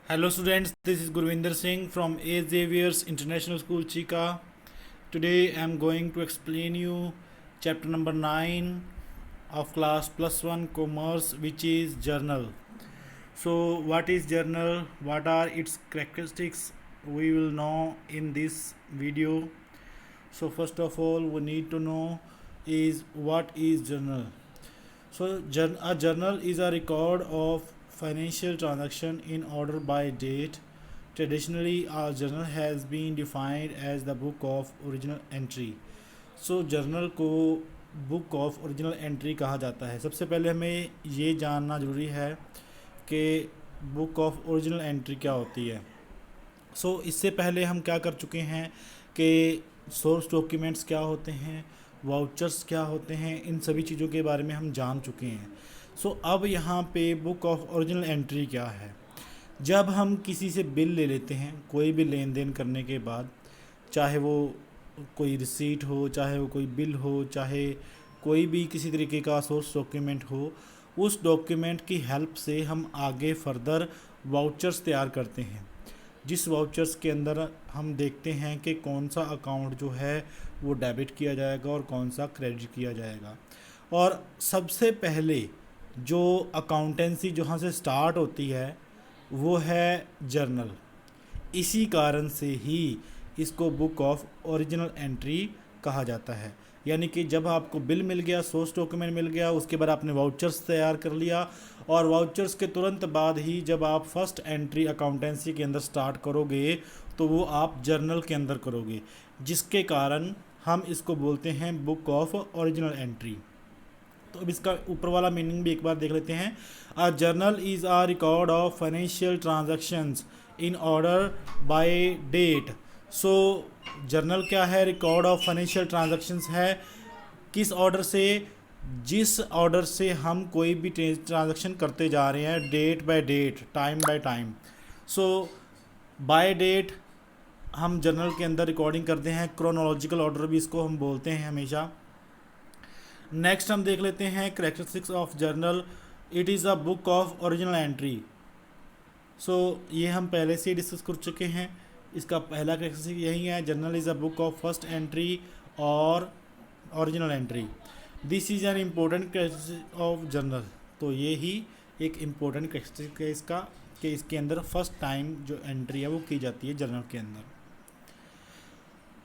Hello students, this is Gurvinder Singh from A. Xavier's International School Chika. Today I am going to explain you chapter number 9 of class plus 1 commerce, which is journal. So what is journal? What are its characteristics? We will know in this video. So first of all we need to know is what is journal. So a journal is a record of financial transaction in order by date. Traditionally, a journal has been defined as the book of original entry. So journal को book of original entry कहा जाता है। सबसे पहले हमें ये जानना ज़रूरी है कि बुक ऑफ ओरिजिनल एंट्री क्या होती है। इससे पहले हम क्या कर चुके हैं कि सोर्स डॉक्यूमेंट्स क्या होते हैं, वाउचर्स क्या होते हैं, इन सभी चीज़ों के बारे में हम जान चुके हैं। अब यहाँ पे बुक ऑफ ओरिजिनल एंट्री क्या है। जब हम किसी से बिल ले लेते हैं, कोई भी लेन देन करने के बाद, चाहे वो कोई रिसीट हो, चाहे वो कोई बिल हो, चाहे कोई भी किसी तरीके का सोर्स डॉक्यूमेंट हो, उस डॉक्यूमेंट की हेल्प से हम आगे फर्दर वाउचर्स तैयार करते हैं। जिस वाउचर्स के अंदर हम देखते हैं कि कौन सा अकाउंट जो है वो डेबिट किया जाएगा और कौन सा क्रेडिट किया जाएगा। और सबसे पहले जो अकाउंटेंसी जहाँ से स्टार्ट होती है वो है जर्नल। इसी कारण से ही इसको बुक ऑफ ओरिजिनल एंट्री कहा जाता है। यानी कि जब आपको बिल मिल गया, सोर्स डॉक्यूमेंट मिल गया, उसके बाद आपने वाउचर्स तैयार कर लिया और वाउचर्स के तुरंत बाद ही जब आप फर्स्ट एंट्री अकाउंटेंसी के अंदर स्टार्ट करोगे तो वो आप जर्नल के अंदर करोगे, जिसके कारण हम इसको बोलते हैं बुक ऑफ ओरिजिनल एंट्री। तो अब इसका ऊपर वाला मीनिंग भी एक बार देख लेते हैं। A journal is a record of financial transactions in order by date. Journal क्या है? रिकॉर्ड ऑफ फाइनेंशियल ट्रांजैक्शंस है। किस ऑर्डर से? जिस ऑर्डर से हम कोई भी ट्रांजैक्शन करते जा रहे हैं, date by date, time by time. By date हम जर्नल के अंदर रिकॉर्डिंग करते हैं। क्रोनोलॉजिकल ऑर्डर भी इसको हम बोलते हैं हमेशा। नेक्स्ट हम देख लेते हैं characteristics of journal. It is a book of original entry. ये हम पहले से डिस्कस कर चुके हैं। इसका पहला कैरेक्टरिस्टिक यही है, journal is a book of first entry और original entry. This is an important characteristic of journal. तो ये ही एक इम्पोर्टेंट कैरेक्टरिस्टिक है इसका कि इसके अंदर फर्स्ट टाइम जो एंट्री है वो की जाती है जर्नल के अंदर।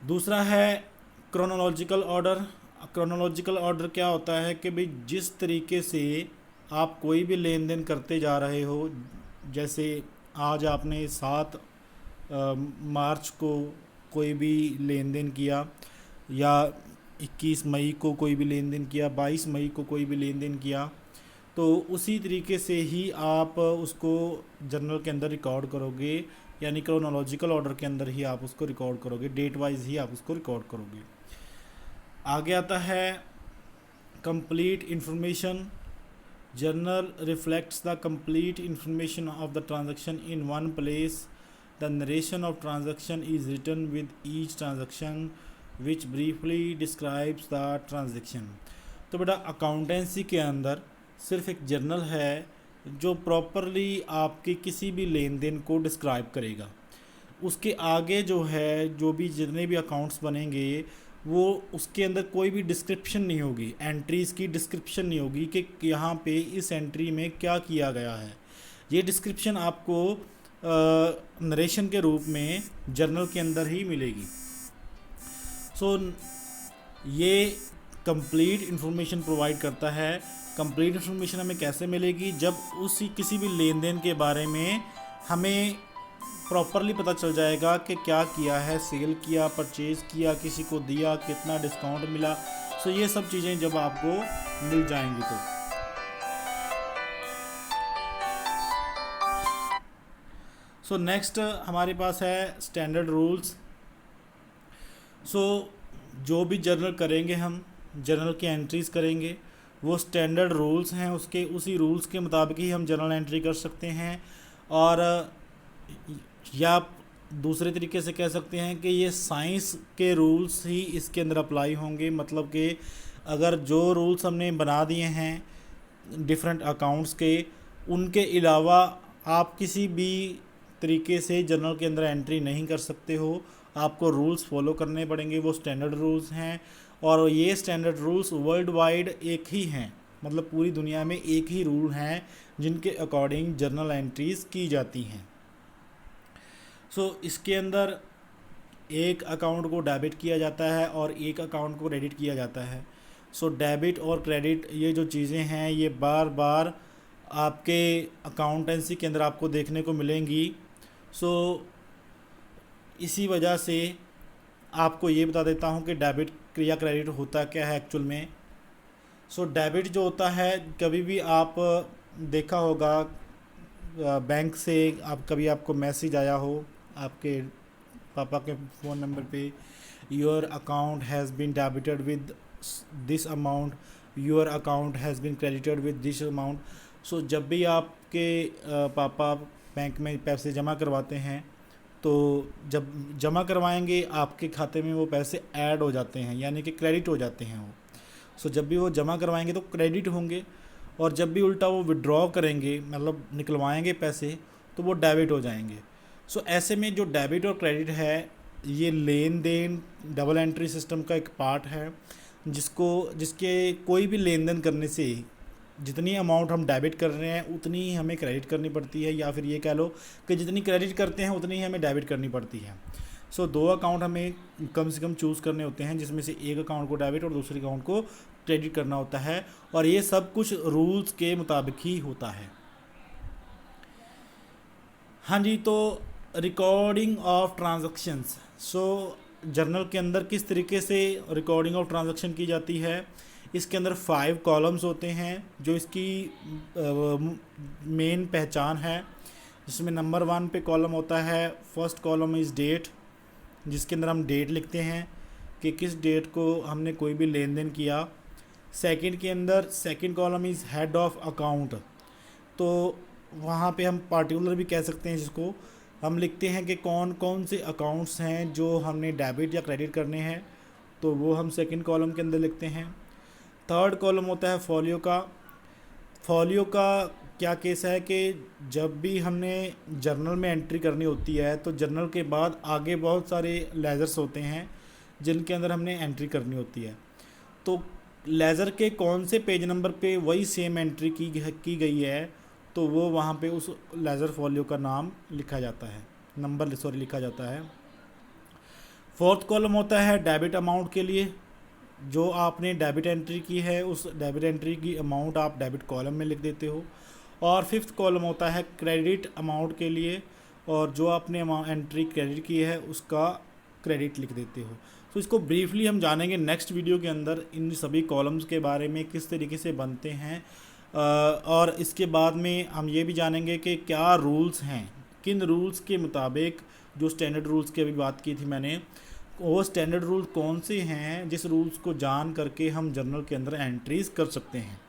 दूसरा है क्रोनोलॉजिकल ऑर्डर। क्रोनोलॉजिकल ऑर्डर क्या होता है कि भाई जिस तरीके से आप कोई भी लेन देन करते जा रहे हो, जैसे आज आपने 7 मार्च को कोई भी लेन देन किया, या 21 मई को कोई भी लेन देन किया, 22 मई को कोई भी लेन देन किया, तो उसी तरीके से ही आप उसको जर्नल के अंदर रिकॉर्ड करोगे। यानी क्रोनोलॉजिकल ऑर्डर के अंदर ही आप उसको रिकॉर्ड करोगे, डेट वाइज ही आप उसको रिकॉर्ड करोगे। आगे आता है complete information. Journal reflects the complete information of the transaction in one place. The narration of transaction is written with each transaction which briefly describes the transaction. तो बेटा accountancy के अंदर सिर्फ एक जर्नल है जो प्रॉपरली आपके किसी भी लेन देन को डिस्क्राइब करेगा। उसके आगे जो है, जो भी जितने भी अकाउंट्स बनेंगे, वो उसके अंदर कोई भी डिस्क्रिप्शन नहीं होगी, एंट्रीज़ की डिस्क्रिप्शन नहीं होगी कि यहाँ पे इस एंट्री में क्या किया गया है। ये डिस्क्रिप्शन आपको नरेशन के रूप में जर्नल के अंदर ही मिलेगी। ये कंप्लीट इन्फॉर्मेशन प्रोवाइड करता है। कंप्लीट इन्फॉर्मेशन हमें कैसे मिलेगी? जब उसी किसी भी लेन देन के बारे में हमें प्रॉपरली पता चल जाएगा कि क्या किया है, सेल किया, परचेज़ किया, किसी को दिया, कितना डिस्काउंट मिला। ये सब चीज़ें जब आपको मिल जाएंगी तो नेक्स्ट हमारे पास है स्टैंडर्ड रूल्स। जो भी जर्नल करेंगे, हम जर्नल की एंट्रीज़ करेंगे, वो स्टैंडर्ड रूल्स हैं, उसके उसी रूल्स के मुताबिक ही हम जर्नल एंट्री कर सकते हैं। और या दूसरे तरीके से कह सकते हैं कि ये साइंस के रूल्स ही इसके अंदर अप्लाई होंगे। मतलब कि अगर जो रूल्स हमने बना दिए हैं डिफरेंट अकाउंट्स के, उनके अलावा आप किसी भी तरीके से जर्नल के अंदर एंट्री नहीं कर सकते हो, आपको रूल्स फॉलो करने पड़ेंगे। वो स्टैंडर्ड रूल्स हैं और ये स्टैंडर्ड रूल्स वर्ल्ड वाइड एक ही हैं, मतलब पूरी दुनिया में एक ही रूल हैं जिनके अकॉर्डिंग जर्नल एंट्रीज़ की जाती हैं। इसके अंदर एक अकाउंट को डेबिट किया जाता है और एक अकाउंट को क्रेडिट किया जाता है। डेबिट और क्रेडिट ये जो चीज़ें हैं ये बार बार आपके अकाउंटेंसी के अंदर आपको देखने को मिलेंगी। इसी वजह से आपको ये बता देता हूँ कि डेबिट या क्रेडिट होता क्या है एक्चुअल में। डेबिट जो होता है, कभी भी आप देखा होगा बैंक से कभी आपको मैसेज आया हो आपके पापा के फ़ोन नंबर पे, your account has been debited with this amount, your account has been credited with this amount. जब भी आपके पापा बैंक में पैसे जमा करवाते हैं तो जब जमा करवाएंगे आपके खाते में वो पैसे ऐड हो जाते हैं, यानी कि क्रेडिट हो जाते हैं वो। जब भी वो जमा करवाएंगे तो क्रेडिट होंगे, और जब भी उल्टा वो विड्रॉ करेंगे मतलब निकलवाएंगे पैसे तो वो डेबिट हो जाएंगे। ऐसे में जो डेबिट और क्रेडिट है ये लेन देन डबल एंट्री सिस्टम का एक पार्ट है, जिसके कोई भी लेन देन करने से जितनी अमाउंट हम डेबिट कर रहे हैं उतनी ही हमें क्रेडिट करनी पड़ती है, या फिर ये कह लो कि जितनी क्रेडिट करते हैं उतनी ही हमें डेबिट करनी पड़ती है। दो अकाउंट हमें कम से कम चूज़ करने होते हैं, जिसमें से एक अकाउंट को डेबिट और दूसरे अकाउंट को क्रेडिट करना होता है, और ये सब कुछ रूल्स के मुताबिक ही होता है। हाँ जी, तो रिकॉर्डिंग ऑफ ट्रांजैक्शंस। जर्नल के अंदर किस तरीके से रिकॉर्डिंग ऑफ ट्रांजैक्शन की जाती है, इसके अंदर 5 कॉलम्स होते हैं जो इसकी मेन पहचान है, जिसमें नंबर 1 पे कॉलम होता है, फर्स्ट कॉलम इज़ डेट, जिसके अंदर हम डेट लिखते हैं कि किस डेट को हमने कोई भी लेन देन किया। सेकंड के अंदर second column is head of account, तो वहाँ पे हम पार्टिकुलर भी कह सकते हैं, जिसको हम लिखते हैं कि कौन कौन से अकाउंट्स हैं जो हमने डेबिट या क्रेडिट करने हैं, तो वो हम सेकंड कॉलम के अंदर लिखते हैं। थर्ड कॉलम होता है फॉलियो का। फॉलियो का क्या केस है कि जब भी हमने जर्नल में एंट्री करनी होती है तो जर्नल के बाद आगे बहुत सारे लेजर्स होते हैं जिनके अंदर हमने एंट्री करनी होती है, तो लेज़र के कौन से पेज नंबर पे वही सेम एंट्री की गई है तो वो वहाँ पे उस लेज़र फॉलियो का नाम लिखा जाता है, नंबर लिखा जाता है। फोर्थ कॉलम होता है डेबिट अमाउंट के लिए, जो आपने डेबिट एंट्री की है उस डेबिट एंट्री की अमाउंट आप डेबिट कॉलम में लिख देते हो। और फिफ्थ कॉलम होता है क्रेडिट अमाउंट के लिए, और जो आपने एंट्री क्रेडिट की है उसका क्रेडिट लिख देते हो। इसको ब्रीफली हम जानेंगे नेक्स्ट वीडियो के अंदर इन सभी कॉलम्स के बारे में किस तरीके से बनते हैं, और इसके बाद में हम ये भी जानेंगे कि क्या रूल्स हैं, किन रूल्स के मुताबिक, जो स्टैंडर्ड रूल्स की अभी बात की थी मैंने, वो स्टैंडर्ड रूल कौन से हैं जिस रूल्स को जान करके हम जर्नल के अंदर एंट्रीज़ कर सकते हैं।